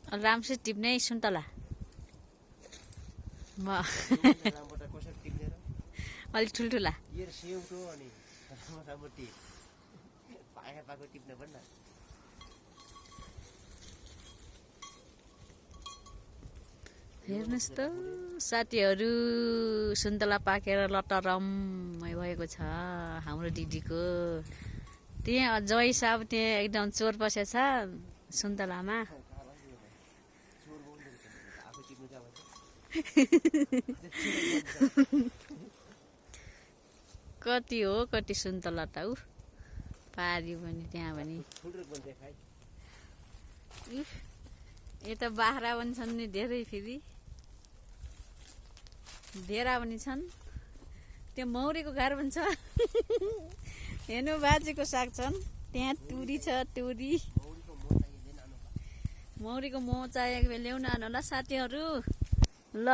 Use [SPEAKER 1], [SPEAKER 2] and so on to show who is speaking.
[SPEAKER 1] राम्रोसित टिप्ने सुन्तला म अलिक ठुल्ठुला हेर्नुहोस् त साथीहरू सुन्तला पाकेर लटरम्मै भएको छ हाम्रो दिदीको। त्यहाँ जय साहब त्यहाँ एकदम चोर बसेछ सुन्तलामा। कति हो कति सुन्तला त ऊ पार्यो पनि त्यहाँ पनि यता बाख्रा पनि छन् नि धेरै, फेरि भेरा पनि छन्। त्यो मौरीको घर पनि छ। हेर्नु बाजेको साग छन् त्यहाँ, तुरी छ तुरी। मौरीको मोह चाहिएको ल्याउन आउनु होला साथीहरू ल।